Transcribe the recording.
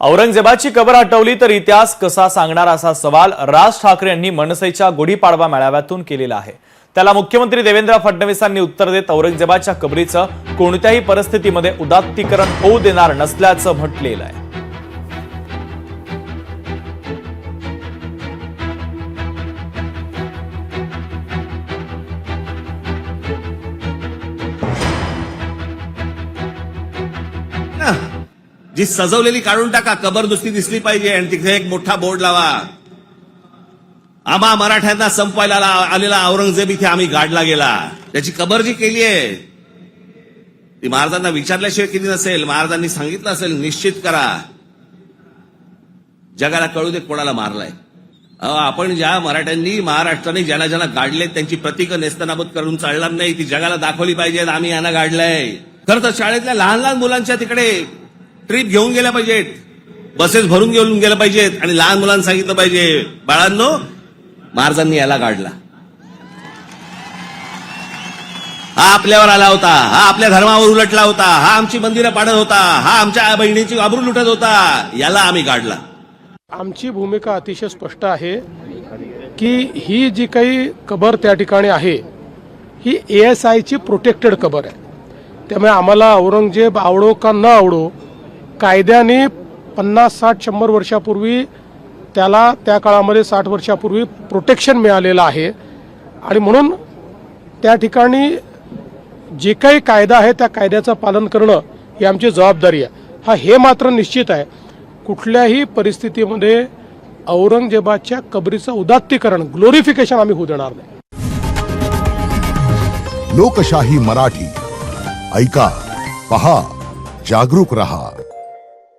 औरंगजेबाची कबर हटवली तर इतिहास कसा सांगणार असा सवाल राज ठाकरे यांनी मनसेच्या गुढीपाडवा मेळाव्यातून केलेला आहे। त्याला मुख्यमंत्री देवेंद्र फडणवीसांनी उत्तर देत औरंगजेबाच्या कबरीचं कोणत्याही परिस्थितीमध्ये उदात्तीकरण होऊ देणार नसल्याचं म्हटलेलं आहे। जी सजवलेली काढून टाका, कबर नुसती दिसली पाहिजे आणि तिथे एक मोठा बोर्ड लावा, आम्हा मराठ्यांना संपवायला आलेला औरंगजेब इथे आम्ही गाडला गेला। त्याची कबर जी केली आहे ती महाराजांना विचारल्याशिवाय केली नसेल, महाराजांनी सांगितलं असेल निश्चित करा, जगाला कळू दे कोणाला मारलाय। आपण ज्या मराठ्यांनी महाराष्ट्राने ज्यांना ज्यांना गाडले त्यांची प्रतीक नेस्तनाबूत करून चालणार नाही, ती जगाला दाखवली पाहिजेत आम्ही यांना गाडलंय। खरं तर शाळेतल्या लहान लहान मुलांच्या तिकडे ट्रिप घेऊन गेल्या पाहिजेत, बसेस भरून घेऊन गेल्या पाहिजेत आणि लहान मुलांना सांगितलं पाहिजे बाळांनो महाराजांनी याला गाडला, हा आपल्यावर आला होता, हा आपल्या धर्मावर उलटला होता, हा आमची मंदिरं पाडत होता, हा आमच्या बहिणीची आबरू लुटत होता, याला आम्ही गाडला। आमची भूमिका अतिशय स्पष्ट आहे की ही जी काही कबर त्या ठिकाणी आहे ही ASI ची प्रोटेक्टेड कबर आहे। त्यामुळे आम्हाला औरंगजेब आवडो का न आवडो, कायद्याने 50, 60, 100 वर्षापूर्वी त्याला त्या काळामध्ये 60 वर्षापूर्वी प्रोटेक्शन मिळालेलं आहे आणि म्हणून त्या ठिकाणी जे काही कायदा आहे त्या कायद्याचं पालन करणं ही आमची जबाबदारी आहे। हे मात्र निश्चित आहे कुठल्याही परिस्थितीमध्ये औरंगजेबाच्या कबरीचं उदात्तीकरण, ग्लोरिफिकेशन आम्ही होऊ देणार नाही। लोकशाही मराठी ऐका, पहा, जागरूक रहा।